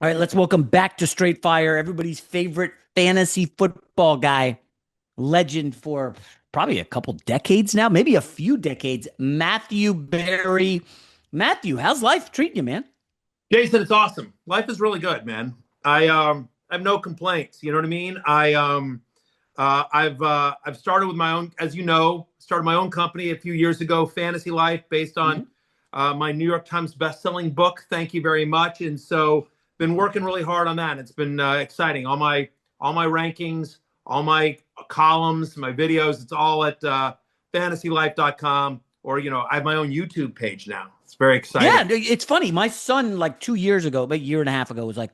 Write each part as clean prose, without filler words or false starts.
All right, let's welcome back to Straight Fire, everybody's favorite fantasy football guy, legend for probably a couple decades now, maybe a few decades, Matthew Berry. Matthew, how's life treating you, man? Jason, it's awesome. Life is really good, man. I have no complaints. You know what I mean? I've started with my own, as you know, started my own company a few years ago, Fantasy Life, based on Mhm. my New York Times best-selling book. Thank you very much. And so, been working really hard on that. It's been exciting. All my rankings, all my columns, my videos. It's all at fantasylife.com. Or I have my own YouTube page now. It's very Yeah, exciting. it's funny. My son, like 2 years ago, about a year and a half ago, was like,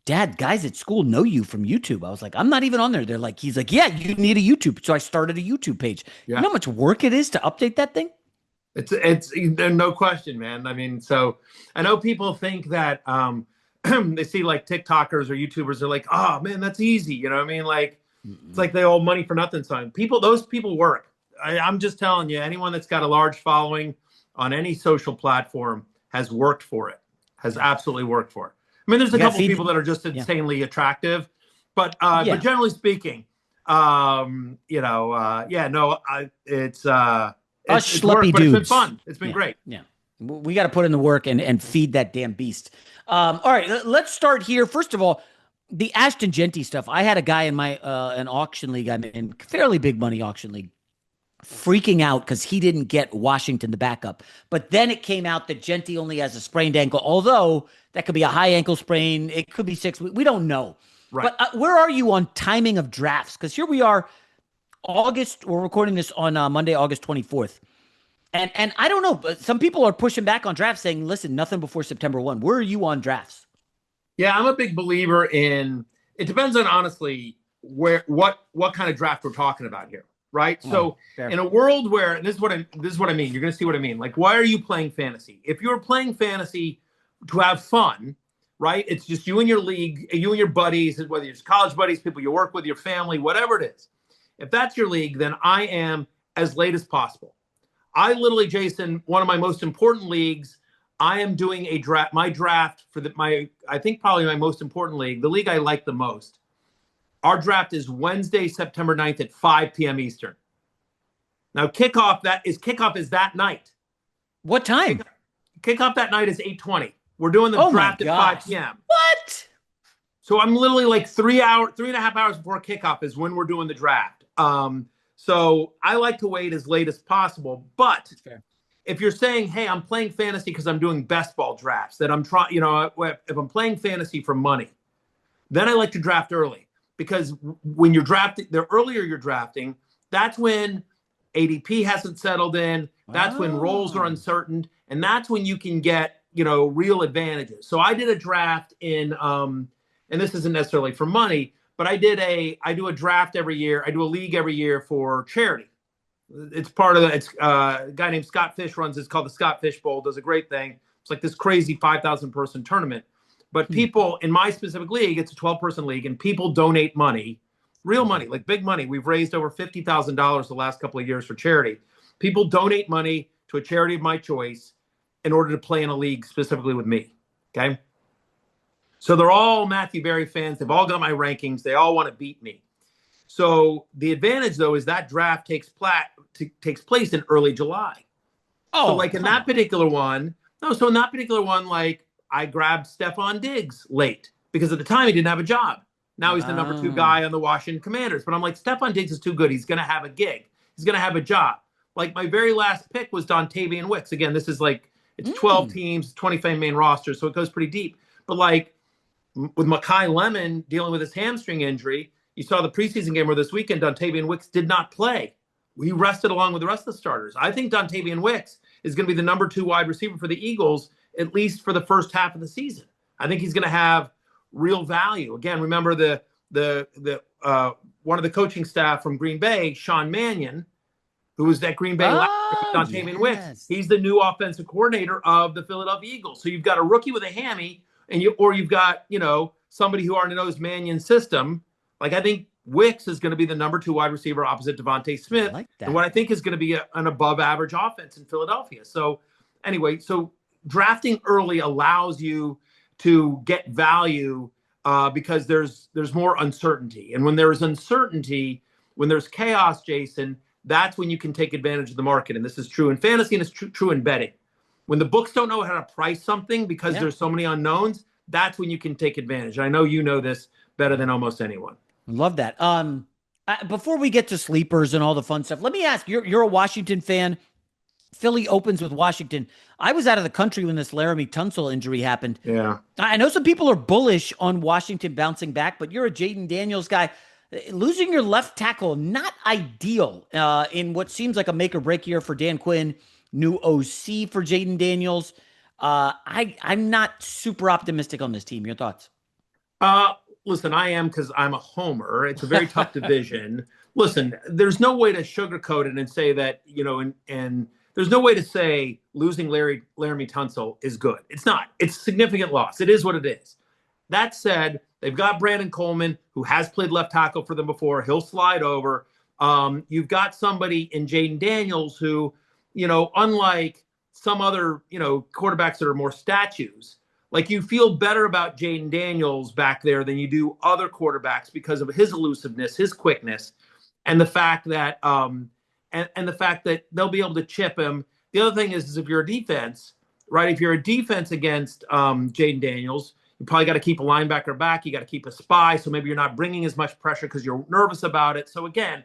Dad, guys at school know you from YouTube. I was like, I'm not even on there. They're like, he's like, yeah, you need a YouTube. So I started a YouTube page. You Yeah. know how much work it is to update that thing? It's no question, man. I mean, so I know people think that they see like TikTokers or YouTubers are like, oh man, that's easy. You know what I mean? Like it's Mm-mm. like they owe money for nothing sign. Those people work. I'm just telling you, anyone that's got a large following on any social platform has worked for it, has Yeah. absolutely worked for it. I mean, there's You a got to couple feed. people that are just Yeah. insanely attractive, but Yeah. generally speaking, yeah, no, Us it's work, schleppy but it's been dudes. fun. It's been Yeah, great. yeah. We got to put in the work and feed that damn beast. All right, let's start here. First of all, the Ashton Genty stuff. I had a guy in my an auction league I'm in, fairly big money auction league, freaking out because he didn't get Washington the backup. But then it came out that Genty only has a sprained ankle, although that could be a high ankle sprain. It could be 6 weeks. We don't know. Right. But where are you on timing of drafts? Because here we are, August. We're recording this on Monday, August 24th. And I don't know, but some people are pushing back on drafts saying, listen, nothing before September 1. Where are you on drafts? Yeah, I'm a big believer in it depends on honestly what kind of draft we're talking about here, right? Oh, So fair. in a world where and this is what I mean, you're gonna see what I mean. Like, why are you playing fantasy? If you're playing fantasy to have fun, right? It's just you and your league, you and your buddies, whether it's college buddies, people you work with, your family, whatever it is. If that's your league, then I am as late as possible. I literally, Jason, one of my most important leagues. I am doing a draft. My draft for I think probably my most important league, the league I like the most. Our draft is Wednesday, September 9th at 5 p.m. Eastern. Now, kickoff is that night. What time? Kickoff, kickoff that night is 8:20. We're doing the Oh my draft at 5 gosh. p.m. What? So I'm literally like 3.5 hours before kickoff is when we're doing the draft. So I like to wait as late as possible, but That's fair. if you're saying, "Hey, I'm playing fantasy because I'm doing best ball drafts," that I'm trying, if I'm playing fantasy for money, then I like to draft early because when you're drafting, the earlier you're drafting, that's when ADP hasn't settled in. That's when roles are Oh. uncertain, and that's when you can get real advantages. So I did a draft and this isn't necessarily for money, but I do a draft every year. I do a league every year for charity. It's part of it's a guy named Scott Fish runs. It's called the Scott Fish Bowl. Does a great thing. It's like this crazy 5,000 person tournament. But Hmm. people in my specific league, it's a 12-person league, and people donate money, real Okay. money, like big money. We've raised over $50,000 the last couple of years for charity. People donate money to a charity of my choice in order to play in a league specifically with me. Okay, so they're all Matthew Berry fans. They've all got my rankings. They all want to beat me. So the advantage, though, is that draft takes place in early July. So, Oh, like in come that on. particular one, no. So in that particular one, like I grabbed Stephon Diggs late because at the time he didn't have a job. Now he's the number two Oh. guy on the Washington Commanders. But I'm like, Stephon Diggs is too good. He's going to have a gig. He's going to have a job. Like my very last pick was Dontavian Wicks. Again, this is like it's 12 Mm. teams, 25 main roster, so it goes pretty deep. But like with Makai Lemon dealing with his hamstring injury, you saw the preseason game where this weekend Dontavian Wicks did not play. He rested along with the rest of the starters. I think Dontavian Wicks is going to be the number two wide receiver for the Eagles, at least for the first half of the season. I think he's going to have real value. Again, remember the one of the coaching staff from Green Bay, Sean Mannion, who was at Green Bay last year with Oh, Dontavian Wicks. yes. He's the new offensive coordinator of the Philadelphia Eagles. So you've got a rookie with a hammy, or you've got somebody who already knows Mannion's system. Like I think Wicks is going to be the number two wide receiver opposite Devontae I Smith, like and that. what I think is going to be an above average offense in Philadelphia. So anyway, so drafting early allows you to get value because there's more uncertainty. And when there's uncertainty, when there's chaos, Jason, that's when you can take advantage of the market. And this is true in fantasy, and it's true in betting. When the books don't know how to price something because there's so many unknowns, that's when you can take advantage. I know you know this better than almost anyone. Love that. Before we get to sleepers and all the fun stuff, let me ask, you're a Washington fan. Philly opens with Washington. I was out of the country when this Laramie Tunsil injury happened. Yeah. I know some people are bullish on Washington bouncing back, but you're a Jaden Daniels guy. Losing your left tackle, not ideal in what seems like a make or break year for Dan Quinn, new OC for Jaden Daniels. I'm not super optimistic on this team. Your thoughts? Listen, I am, because I'm a homer. It's a very tough division. Listen, there's no way to sugarcoat it and say that, and there's no way to say losing Laramie Tunsil is good. It's not. It's a significant loss. It is what it is. That said, they've got Brandon Coleman, who has played left tackle for them before. He'll slide over. You've got somebody in Jaden Daniels who, unlike some other, quarterbacks that are more statues, like, you feel better about Jaden Daniels back there than you do other quarterbacks because of his elusiveness, his quickness, and the fact that and the fact that they'll be able to chip him. The other thing is if you're a defense, right? If you're a defense against Jaden Daniels, you probably got to keep a linebacker back. You got to keep a spy, so maybe you're not bringing as much pressure because you're nervous about it. So again,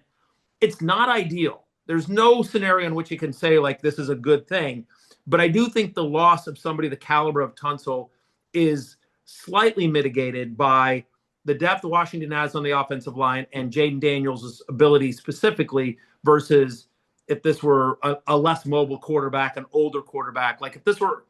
it's not ideal. There's no scenario in which you can say, like, this is a good thing. But I do think the loss of somebody the caliber of Tunsil is slightly mitigated by the depth Washington has on the offensive line and Jaden Daniels' ability specifically versus if this were a less mobile quarterback, an older quarterback. Like, if this were,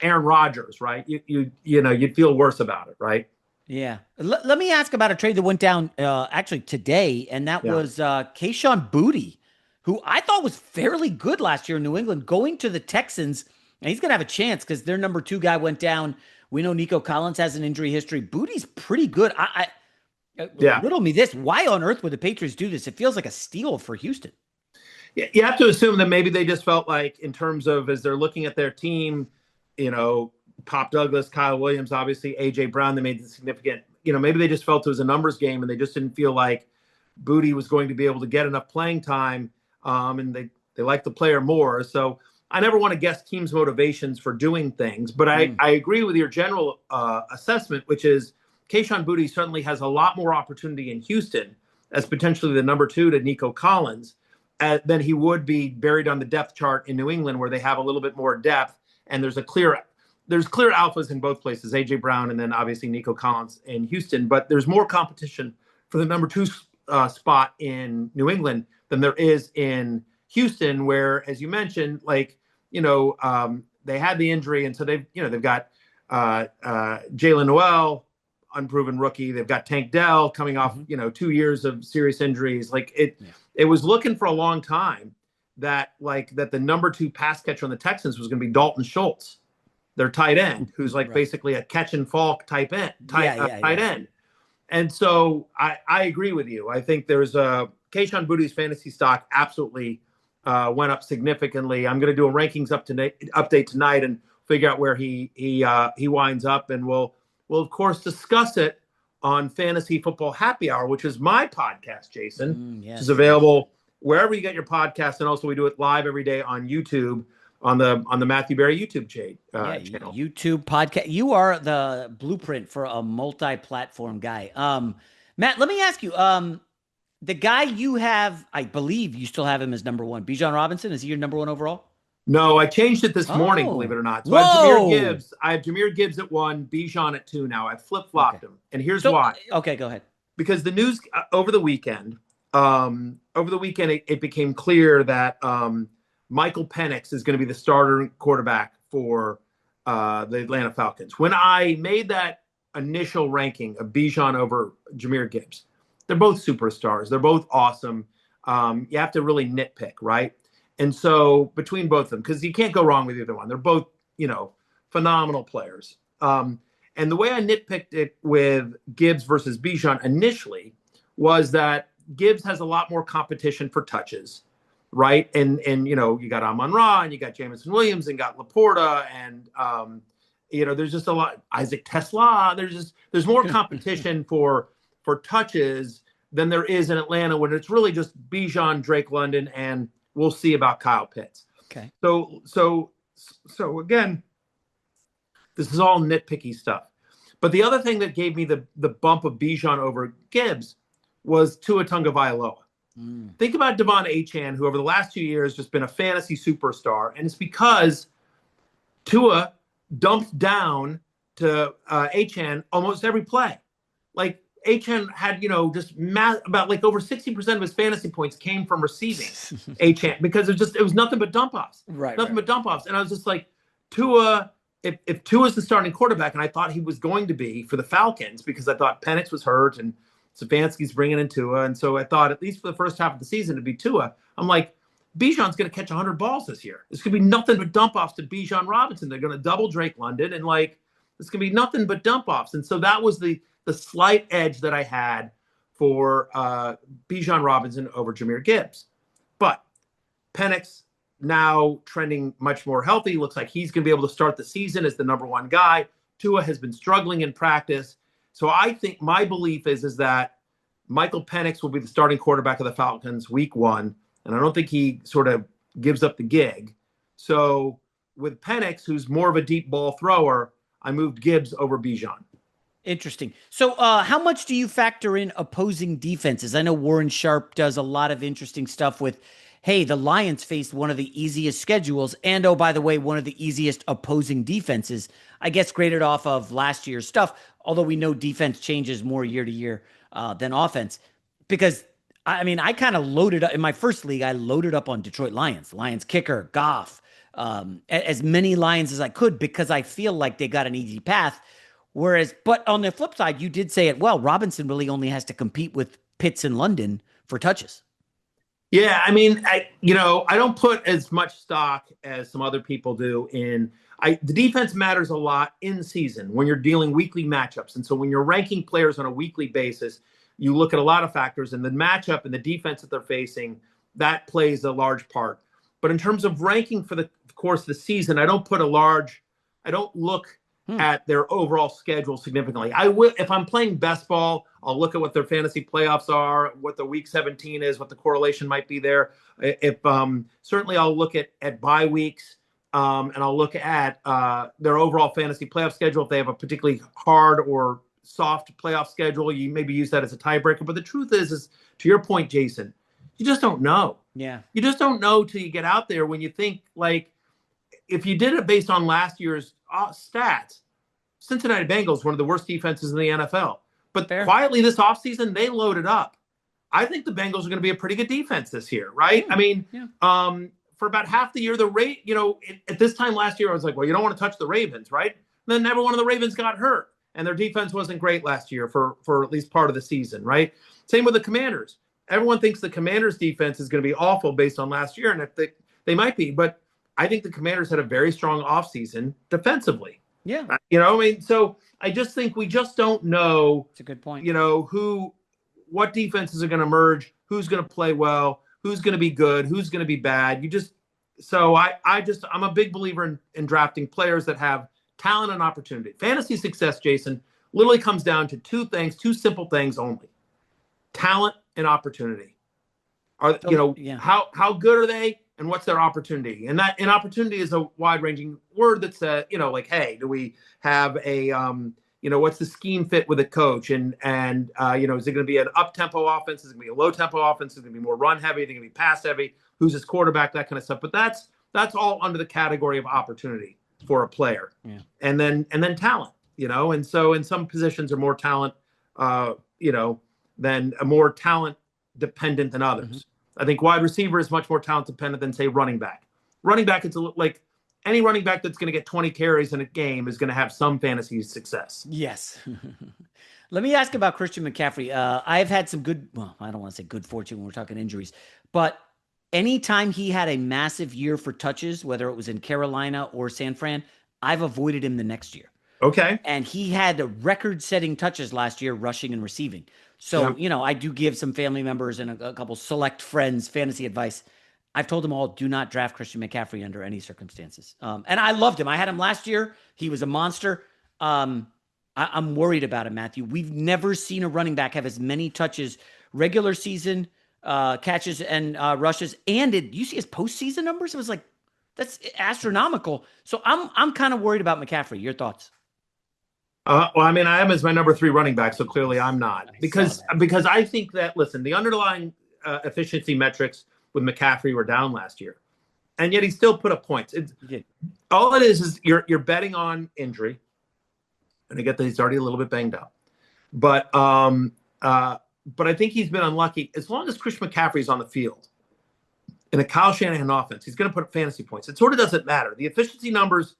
Aaron Rodgers, right? You'd feel worse about it, right? Yeah. Let me ask about a trade that went down actually today, and that was Kayshon Boutte, who I thought was fairly good last year in New England, going to the Texans. And he's going to have a chance because their number 2 guy went down. We know Nico Collins has an injury history. Boutte's pretty good. Riddle me this. Why on earth would the Patriots do this? It feels like a steal for Houston. Yeah, you have to assume that maybe they just felt like, in terms of, as they're looking at their team, Pop Douglas, Kyle Williams, obviously A.J. Brown, they made the significant, maybe they just felt it was a numbers game and they just didn't feel like Boutte was going to be able to get enough playing time. And they like the player more. So I never want to guess teams' motivations for doing things, but I agree with your general assessment, which is Kayshon Boutte certainly has a lot more opportunity in Houston as potentially the number 2 to Nico Collins than he would be buried on the depth chart in New England, where they have a little bit more depth and there's clear alphas in both places, A.J. Brown and then obviously Nico Collins in Houston, but there's more competition for the number 2 spot in New England than there is in Houston, where, as you mentioned, like, they had the injury, and so they've got Jalen Noel, unproven rookie. They've got Tank Dell coming off, 2 years of serious injuries. Like, it was looking for a long time that the number 2 pass catcher on the Texans was going to be Dalton Schultz, their tight end, who's basically a catch and fall tight end. And so I agree with you. I think there's Kayshon Boutte's fantasy stock absolutely went up significantly. I'm going to do a rankings update tonight and figure out where he winds up, and we'll of course discuss it on Fantasy Football Happy Hour, which is my podcast, Jason, which is available wherever you get your podcast, and also we do it live every day on YouTube on the Matthew Berry YouTube channel. YouTube podcast. You are the blueprint for a multi-platform guy. Matt, let me ask you. The guy you have, I believe you still have him as number 1. Bijan Robinson, is he your number 1 overall? No, I changed it this morning, believe it or not. So I have Jahmyr Gibbs at 1, Bijan at 2 now. I flip-flopped him. And here's why. Okay, go ahead. Because the news over the weekend, it became clear that Michael Penix is going to be the starter quarterback for the Atlanta Falcons. When I made that initial ranking of Bijan over Jahmyr Gibbs, they're both superstars. They're both awesome. You have to really nitpick, right? And so between both of them, because you can't go wrong with either one. They're both, phenomenal players. And the way I nitpicked it with Gibbs versus Bijan initially was that Gibbs has a lot more competition for touches, right? And you got Amon-Ra, and you got Jameson Williams, and got Laporta, there's just a lot. Isaac Tesla. There's more competition for touches than there is in Atlanta, when it's really just Bijan, Drake London, and we'll see about Kyle Pitts. Okay. So again, this is all nitpicky stuff. But the other thing that gave me the bump of Bijan over Gibbs was Tua Tagovailoa. Think about Devon Achane, who over the last 2 years has just been a fantasy superstar, and it's because Tua dumped down to Achane almost every play. Like, Achane had, just about like over 60% of his fantasy points came from receiving Achane, because it was nothing but dump offs. Nothing but dump offs. And I was just like, Tua, if Tua's the starting quarterback, and I thought he was going to be for the Falcons, because I thought Penix was hurt and Stefanski's bringing in Tua. And so I thought, at least for the first half of the season, to be Tua. I'm like, Bijan's going to catch 100 balls this year. It's going to be nothing but dump offs to Bijan Robinson. They're going to double Drake London, and it's going to be nothing but dump offs. And so that was the slight edge that I had for Bijan Robinson over Jahmyr Gibbs. But Penix now trending much more healthy. Looks like he's going to be able to start the season as the number one guy. Tua has been struggling in practice. So I think my belief is that Michael Penix will be the starting quarterback of the Falcons week 1. And I don't think he sort of gives up the gig. So with Penix, who's more of a deep ball thrower, I moved Gibbs over Bijan. Interesting. So how much do you factor in opposing defenses? I know Warren Sharp does a lot of interesting stuff with, hey, the Lions faced one of the easiest schedules, and oh, by the way, one of the easiest opposing defenses, I guess graded off of last year's stuff, although we know defense changes more year to year than offense. Because, I mean, I kind of loaded up, in my first league, I loaded up on Detroit Lions kicker, Goff, as many Lions as I could, because I feel like they got an easy path. But on the flip side, you did say it well, Robinson really only has to compete with Pitts and London for touches. Yeah, I mean, I don't put as much stock as some other people do in the defense matters a lot in season when you're dealing weekly matchups. And so when you're ranking players on a weekly basis, you look at a lot of factors, and the matchup and the defense that they're facing, that plays a large part. But in terms of ranking for the course of the season, I don't look at their overall schedule significantly. I will, if I'm playing best ball, I'll look at what their fantasy playoffs are, what the week 17 is, what the correlation might be there. If certainly I'll look at bye weeks, and I'll look at their overall fantasy playoff schedule. If they have a particularly hard or soft playoff schedule, you maybe use that as a tiebreaker. But the truth is to your point, Jason, you just don't know. Yeah. You just don't know till you get out there. When you think, like, if you did it based on last year's stats, Cincinnati Bengals, one of the worst defenses in the NFL. But quietly this offseason, they loaded up. I think the Bengals are going to be a pretty good defense this year, right? I mean, for about half the year, at this time last year, I was like, well, you don't want to touch the Ravens, right? And then every one of the Ravens got hurt, and their defense wasn't great last year for at least part of the season, right? Same with the Commanders. Everyone thinks the Commanders' defense is going to be awful based on last year, and if they might be, but I think the Commanders had a very strong offseason defensively. Yeah. I mean, so I just think we just don't know. It's a good point. What defenses are going to merge, who's going to play well, who's going to be good, who's going to be bad. I'm a big believer in drafting players that have talent and opportunity. Fantasy success, Jason, literally comes down to two simple things only: talent and opportunity. How good are they? And what's their opportunity? And opportunity is a wide-ranging word that's, like, hey, do we have a, what's the scheme fit with a coach? And is it going to be an up-tempo offense? Is it going to be a low-tempo offense? Is it going to be more run-heavy? Is it going to be pass-heavy? Who's his quarterback? That kind of stuff. But that's all under the category of opportunity for a player. Yeah. And then talent, and so in some positions are more talent, than more talent dependent than others. Mm-hmm. I think wide receiver is much more talent dependent than, say, running back. Running back, it's like any running back that's going to get 20 carries in a game is going to have some fantasy success. Yes. Let me ask about Christian McCaffrey. I've had some I don't want to say good fortune when we're talking injuries, but anytime he had a massive year for touches, whether it was in Carolina or San Fran, I've avoided him the next year. Okay. And he had record-setting touches last year, rushing and receiving. So, I do give some family members and a couple select friends fantasy advice. I've told them all, do not draft Christian McCaffrey under any circumstances. And I loved him. I had him last year. He was a monster. I'm worried about him, Matthew. We've never seen a running back have as many touches, regular season catches and rushes, and you see his postseason numbers. It was like that's astronomical. So I'm kind of worried about McCaffrey. Your thoughts? Well, I mean, I have him as my number 3 running back, so clearly I'm not because I think that listen, the underlying efficiency metrics with McCaffrey were down last year, and yet he still put up points. All it is you're betting on injury, and I get that he's already a little bit banged up, but I think he's been unlucky. As long as Christian McCaffrey is on the field in a Kyle Shanahan offense, he's going to put up fantasy points. It sort of doesn't matter. The efficiency numbers,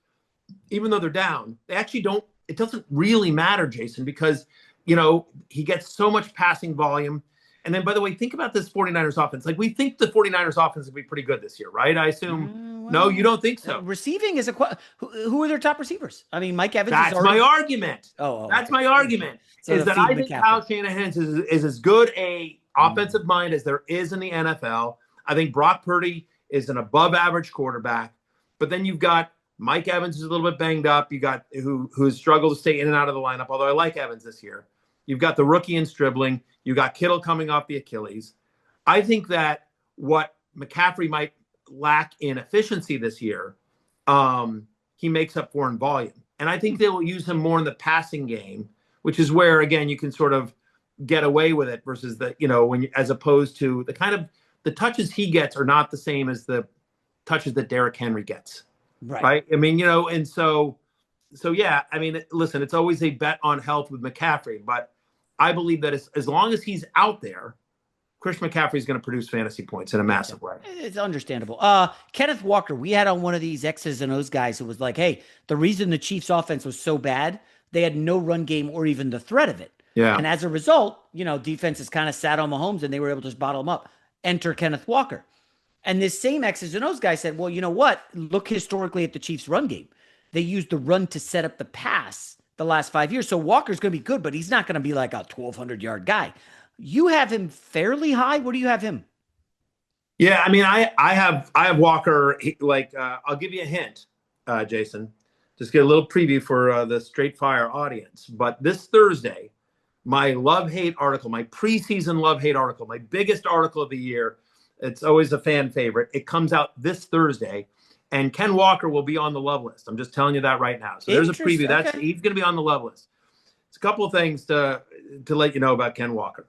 even though they're down, they actually don't. It doesn't really matter, Jason, because he gets so much passing volume. And then, by the way, think about this 49ers offense. Like, we think the 49ers offense will be pretty good this year, right? I assume. No, you don't think so. Receiving is who are their top receivers? I mean, Mike Evans. That's my argument. That's my argument. So is that I think Kyle Shanahan is as good a offensive mind as there is in the NFL. I think Brock Purdy is an above-average quarterback. But then you've got Mike Evans, who's a little bit banged up. You got who has struggled to stay in and out of the lineup, although I like Evans this year. You've got the rookie in Stribling. You got Kittle coming off the Achilles. I think that what McCaffrey might lack in efficiency this year, he makes up for in volume. And I think they will use him more in the passing game, which is where, again, you can sort of get away with it versus as opposed to the touches he gets are not the same as the touches that Derrick Henry gets. Right. I mean, and so yeah, I mean, listen, it's always a bet on health with McCaffrey, but I believe that as long as he's out there, Christian McCaffrey is going to produce fantasy points in a massive way. It's understandable. Kenneth Walker, we had on one of these X's and O's guys who was like, hey, the reason the Chiefs offense was so bad, they had no run game or even the threat of it. Yeah. And as a result, defenses kind of sat on Mahomes and they were able to just bottle him up. Enter Kenneth Walker. And this same X's and O's guy said, well, you know what? Look historically at the Chiefs run game. They used the run to set up the pass the last 5 years. So Walker's going to be good, but he's not going to be like a 1,200-yard guy. You have him fairly high. Where do you have him? Yeah, I mean, I have Walker. I'll give you a hint, Jason. Just get a little preview for the Straight Fire audience. But this Thursday, my love-hate article, my preseason love-hate article, my biggest article of the year, it's always a fan favorite. It comes out this Thursday, and Ken Walker will be on the love list. I'm just telling you that right now. So there's a preview. He's going to be on the love list. It's a couple of things to let you know about Ken Walker.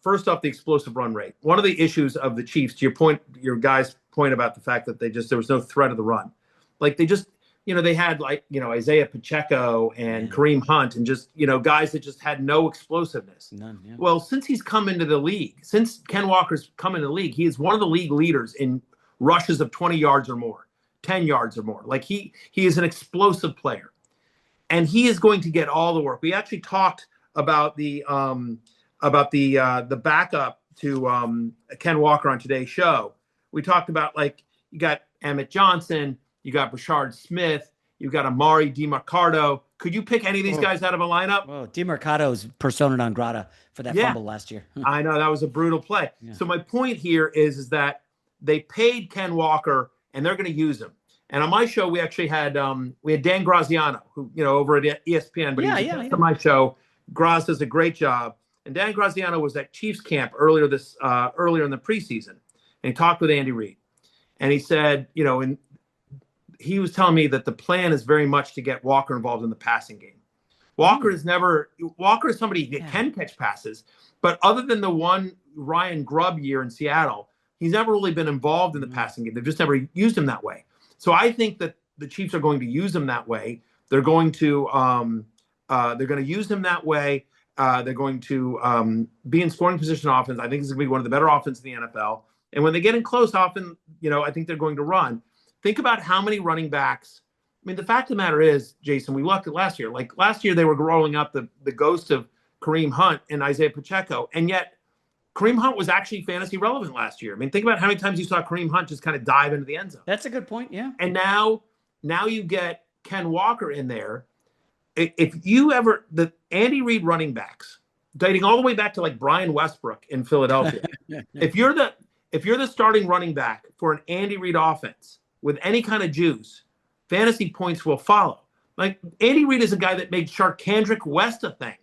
First off, the explosive run rate. One of the issues of the Chiefs, to your guys' point about the fact that there was no threat of the run. Like they just, they had Isaiah Pacheco and Kareem Hunt and just, guys that just had no explosiveness. None, yeah. Well, since he's come into the league, since Ken Walker's come into the league, he is one of the league leaders in rushes of 20 yards or more, 10 yards or more. Like he is an explosive player, and he is going to get all the work. We actually talked about the backup to Ken Walker on today's show. We talked about you got Emmett Johnson, you got Brashard Smith, you got Amari DiMercato. Could you pick any of these guys out of a lineup? Oh, DiMercado's persona non grata for that fumble last year. I know, that was a brutal play. Yeah. So my point here is that they paid Ken Walker, and they're going to use him. And on my show, we actually had Dan Graziano, who over at ESPN, but he's on my show. Graz does a great job. And Dan Graziano was at Chiefs camp earlier in the preseason, and he talked with Andy Reid, and he said, and he was telling me that the plan is very much to get Walker involved in the passing game. Walker is somebody that can catch passes, but other than the one Ryan Grubb year in Seattle, he's never really been involved in the passing game. They've just never used him that way. So I think that the Chiefs are going to use him that way. They're going to use him that way. They're going to be in scoring position offense. I think this is going to be one of the better offenses in the NFL. And when they get in close, often, I think they're going to run. Think about how many running backs. I mean, the fact of the matter is, Jason, we looked at last year. Like last year, they were rolling up the ghost of Kareem Hunt and Isaiah Pacheco. And yet, Kareem Hunt was actually fantasy relevant last year. I mean, think about how many times you saw Kareem Hunt just kind of dive into the end zone. That's a good point, yeah. And now you get Ken Walker in there. If the Andy Reid running backs, dating all the way back to like Brian Westbrook in Philadelphia, if you're if you're the starting running back for an Andy Reid offense with any kind of juice, fantasy points will follow. Like Andy Reid is a guy that made Sharkandrick West a thing.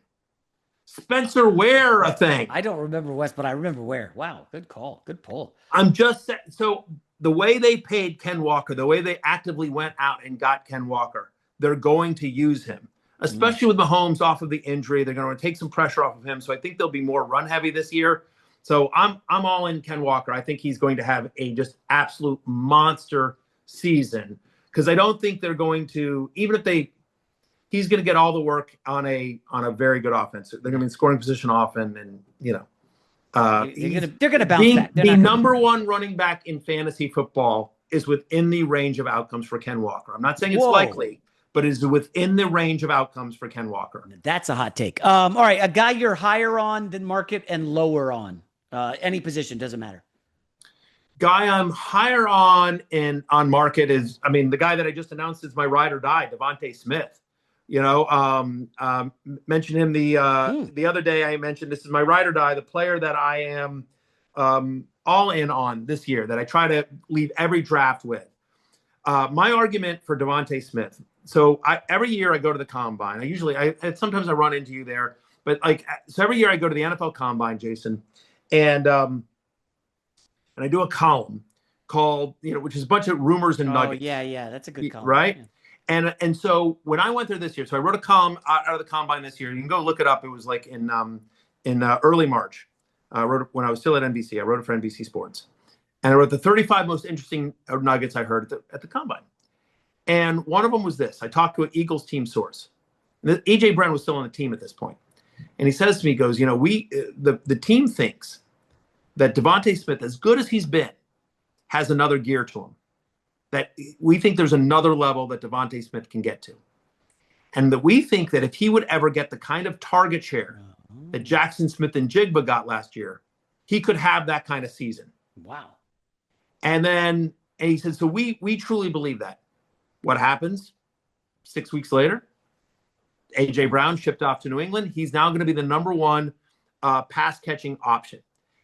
Spencer Ware a thing. I don't remember West, but I remember Ware. Wow, good call. Good pull. I'm just saying. So the way they paid Ken Walker, the way they actively went out and got Ken Walker, they're going to use him, especially with Mahomes off of the injury. They're going to take some pressure off of him. So I think they'll be more run heavy this year. So I'm all in Ken Walker. I think he's going to have a just absolute monster season because I don't think they're going to, even if he's going to get all the work on a very good offense. They're going to be in scoring position often, and they're going to bounce back. The number one running back in fantasy football is within the range of outcomes for Ken Walker. I'm not saying it's likely, but it is within the range of outcomes for Ken Walker. That's a hot take. All right, a guy you're higher on than market and lower on. Any position, doesn't matter. Guy I'm higher on market is, the guy that I just announced is my ride or die, Devontae Smith. Mentioned him the other day. I mentioned this is my ride or die, the player that I am all in on this year, that I try to leave every draft with. My argument for Devontae Smith. So every year I go to the combine. Sometimes I run into you there, but so every year I go to the NFL combine, Jason, and I do a column called, which is a bunch of rumors and nuggets. Yeah, that's a good column, right? Yeah. And so when I went there this year, so I wrote a column out of the combine this year. You can go look it up. It was like in early March. I wrote it when I was still at NBC. I wrote it for NBC Sports, and I wrote the 35 most interesting nuggets I heard at the combine. And one of them was this: I talked to an Eagles team source. AJ Brown was still on the team at this point, and he says to me, he goes, the team thinks that Devontae Smith, as good as he's been, has another gear to him. That we think there's another level that Devontae Smith can get to. And that we think that if he would ever get the kind of target share that Jackson Smith and Jigba got last year, he could have that kind of season. Wow. And he said, so we truly believe that. What happens? 6 weeks later, A.J. Brown shipped off to New England. He's now going to be the number one pass catching option.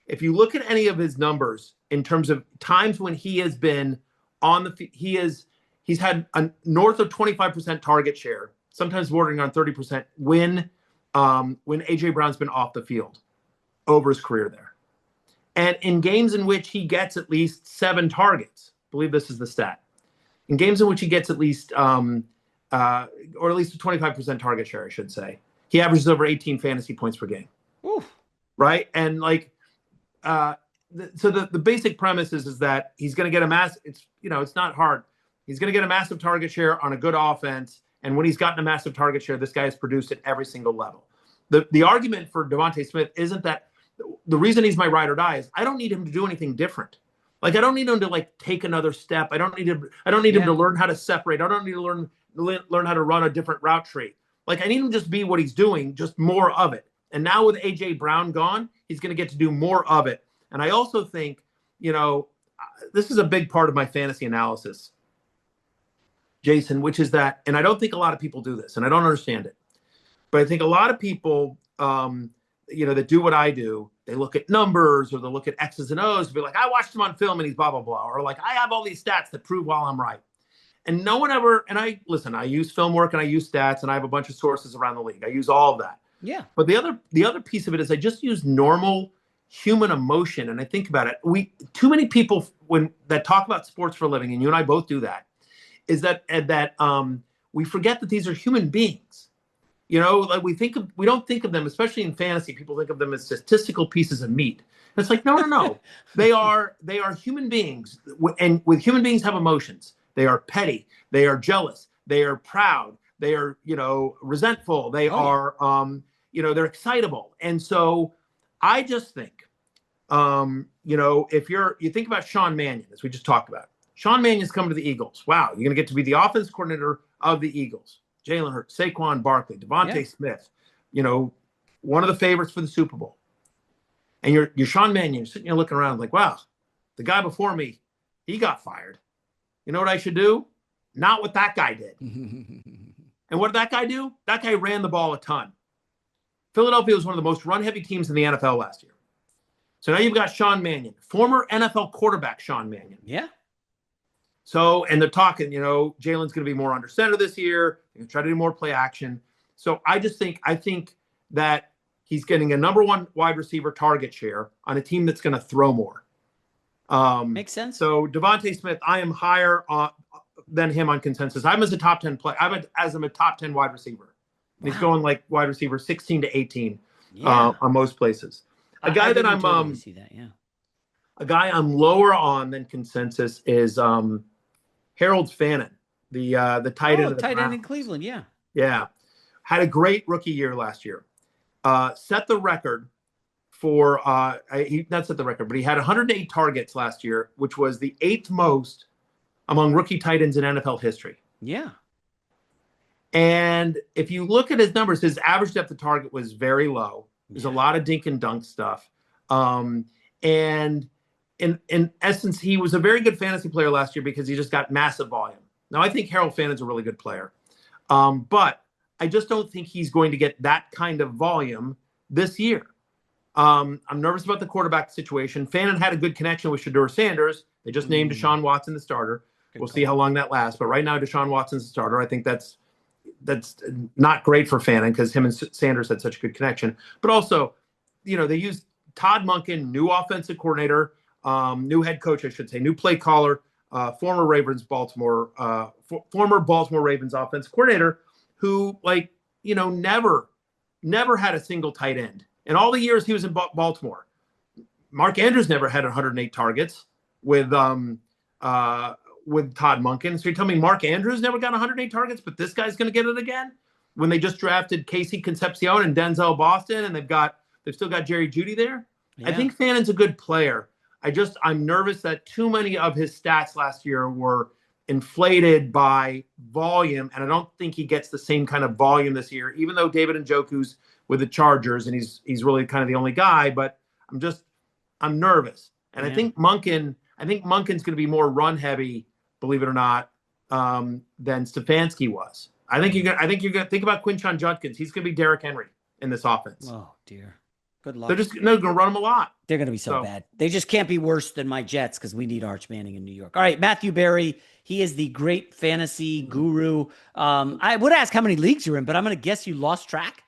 If you look at any of his numbers in terms of times when he has been on the he's had a north of 25% target share, sometimes bordering on 30% when AJ Brown's been off the field over his career there. And in games in which he gets at least 7 targets, I believe this is the stat. In games in which he gets at least or at least a 25% target share, I should say, he averages over 18 fantasy points per game. Oof. Right? And so the basic premise is that he's going to get it's not hard. He's going to get a massive target share on a good offense. And when he's gotten a massive target share, this guy has produced at every single level. The argument for Devontae Smith isn't that the reason he's my ride or die is I don't need him to do anything different. I don't need him to take another step. I don't need him to learn how to separate. I don't need to learn how to run a different route tree. I need him to just be what he's doing, just more of it. And now with AJ Brown gone, he's going to get to do more of it. And I also think, this is a big part of my fantasy analysis, Jason, which is that, and I don't think a lot of people do this, and I don't understand it, but I think a lot of people, that do what I do, they look at numbers or they look at X's and O's and be like, I watched him on film and he's blah, blah, blah. Or I have all these stats that prove I'm right. And no one ever, and I use film work and I use stats and I have a bunch of sources around the league. I use all of that. Yeah. But the other piece of it is I just use normal human emotion. And I think about it. Too many people that talk about sports for a living, and you and I both do that, is that we forget that these are human beings. We don't think of them, especially in fantasy, people think of them as statistical pieces of meat. And it's no. They are human beings. And with human beings have emotions. They are petty. They are jealous. They are proud. They are, resentful. They are, they're excitable. And so I just think, if you think about Sean Mannion, as we just talked about, Sean Mannion's coming to the Eagles. Wow. You're going to get to be the offense coordinator of the Eagles. Jalen Hurts, Saquon Barkley, Devontae Smith, one of the favorites for the Super Bowl. And you're Sean Mannion, you're sitting there looking around wow, the guy before me, he got fired. You know what I should do? Not what that guy did. And what did that guy do? That guy ran the ball a ton. Philadelphia was one of the most run-heavy teams in the NFL last year. So now you've got Sean Mannion, former NFL quarterback Sean Mannion. Yeah. So, and they're talking, Jalen's going to be more under center this year. They're going to try to do more play action. So I think that he's getting a number one wide receiver target share on a team that's going to throw more. Makes sense. So Devontae Smith, I am higher than him on consensus. I'm as a top 10 play. I'm a top 10 wide receiver. Wow. He's going like wide receiver 16 to 18 on most places. A guy that I'm totally see that, yeah. A guy I'm lower on than consensus is Harold Fannin, the tight end of the tight Browns. end in Cleveland, yeah. Yeah. Had a great rookie year last year. Set the record for not set the record, but he had 108 targets last year, which was the 8th most among rookie tight ends in NFL history. Yeah. And if you look at his numbers, his average depth of target was very low. There's a lot of dink and dunk stuff. And in essence, he was a very good fantasy player last year because he just got massive volume. Now, I think Harold Fannin's a really good player. But I just don't think he's going to get that kind of volume this year. I'm nervous about the quarterback situation. Fannin had a good connection with Shedeur Sanders. They just named Deshaun Watson the starter. We'll see how long that lasts. But right now, Deshaun Watson's the starter. I think that's not great for Fannin because him and Sanders had such a good connection. But also, they used Todd Monken, new offensive coordinator, new head coach, I should say, new play caller, former Baltimore Ravens offensive coordinator, who never had a single tight end. In all the years he was in Baltimore, Mark Andrews never had 108 targets with Todd Monken. So you tell me Mark Andrews never got 108 targets, but this guy's going to get it again? When they just drafted Casey Concepcion and Denzel Boston, and they've still got Jerry Jeudy there. Yeah. I think Fannin's a good player. I'm nervous that too many of his stats last year were inflated by volume, and I don't think he gets the same kind of volume this year, even though David Njoku's with the Chargers, and he's really kind of the only guy, but I'm nervous. And I think Monken's going to be more run heavy, believe it or not, than Stefanski was. I think you're going to think about Quinshon Judkins. He's going to be Derrick Henry in this offense. Oh dear. Good luck. They're going to run him a lot. They're going to be so bad. They just can't be worse than my Jets because we need Arch Manning in New York. All right, Matthew Berry. He is the great fantasy guru. I would ask how many leagues you're in, but I'm going to guess you lost track.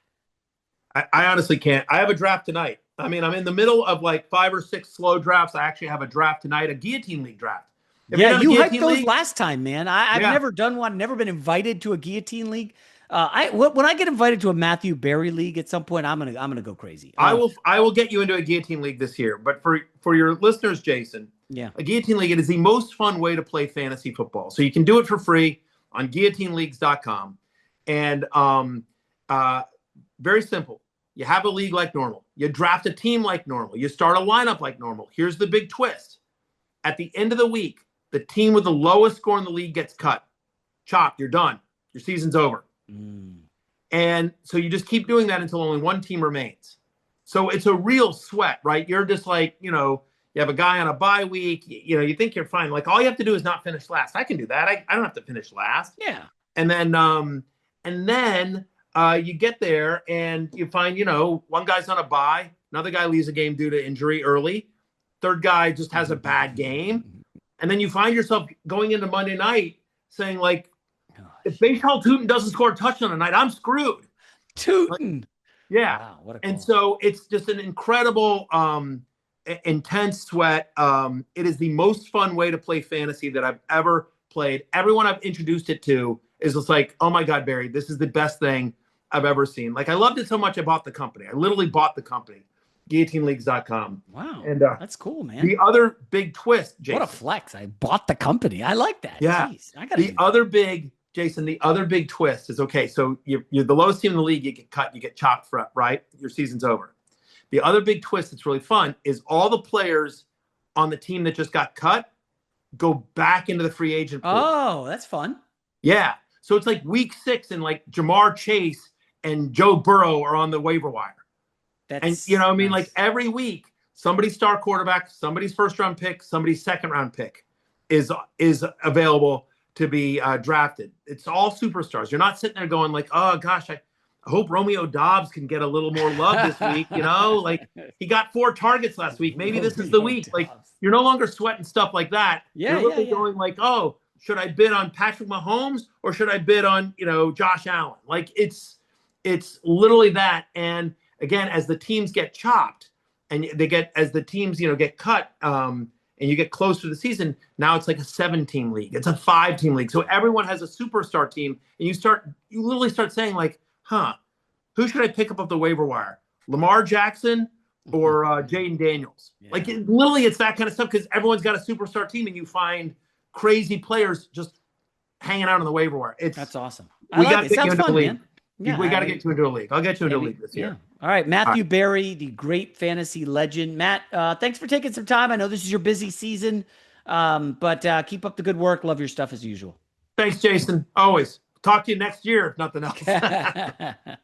I honestly can't. I have a draft tonight. I mean, I'm in the middle of like 5 or 6 slow drafts. I actually have a draft tonight, a Guillotine League draft. You hyped those last time, man. I've never done one, never been invited to a Guillotine League. When I get invited to a Matthew Berry League at some point, I'm gonna go crazy. I will get you into a Guillotine League this year. But for your listeners, Jason, a Guillotine League, it is the most fun way to play fantasy football. So you can do it for free on guillotineleagues.com. And very simple. You have a league like normal. You draft a team like normal. You start a lineup like normal. Here's the big twist. At the end of the week, the team with the lowest score in the league gets cut. Chopped. You're done. Your season's over. And so you just keep doing that until only one team remains. So it's a real sweat, right? You're just like, you have a guy on a bye week. You think you're fine. Like all you have to do is not finish last. I can do that. I don't have to finish last. Yeah. And then you get there and you find, one guy's on a bye. Another guy leaves a game due to injury early. Third guy just has a bad game. And then you find yourself going into Monday night saying like, if Baseball Tootin doesn't score a touchdown tonight, I'm screwed. Tootin. Yeah. Wow, what a call. And so it's just an incredible, intense sweat. It is the most fun way to play fantasy that I've ever played. Everyone I've introduced it to is just like, oh my God, Barry, this is the best thing I've ever seen. Like I loved it so much I bought the company. I literally bought the company, guillotineleagues.com. Wow. And that's cool, man. The other big twist, Jason. What a flex. I bought the company. I like that. Yeah. Jeez, the other big twist is, okay, so you're the lowest team in the league, you get cut, you get chopped, right? Your season's over. The other big twist that's really fun is all the players on the team that just got cut go back into the free agent pool. Oh, that's fun. Yeah. So it's like week 6 and like Jamar Chase and Joe Burrow are on the waiver wire. Nice. Like every week, somebody's star quarterback, somebody's first round pick, somebody's second round pick is available to be drafted. It's all superstars. You're not sitting there going like, oh gosh, I hope Romeo Dobbs can get a little more love this week. Like he got 4 targets last week. Maybe this is the week. Like you're no longer sweating stuff like that. You're literally going like, oh, should I bid on Patrick Mahomes or should I bid on, Josh Allen? Like it's literally that. And again, as the teams get chopped and as the teams, get cut, and you get close to the season, now it's like a 7-team league. It's a 5-team league. So everyone has a superstar team, and you literally start saying like, who should I pick up off the waiver wire? Lamar Jackson or Jaden Daniels? Yeah. Like literally it's that kind of stuff because everyone's got a superstar team, and you find crazy players just hanging out on the waiver wire. That's awesome. We got to get you into the league. Man. Yeah, we got to get you into a league. I'll get you into a league this year. All right. Matthew Berry, the great fantasy legend. Matt, thanks for taking some time. I know this is your busy season, but keep up the good work. Love your stuff as usual. Thanks, Jason. Always. Talk to you next year, if nothing else.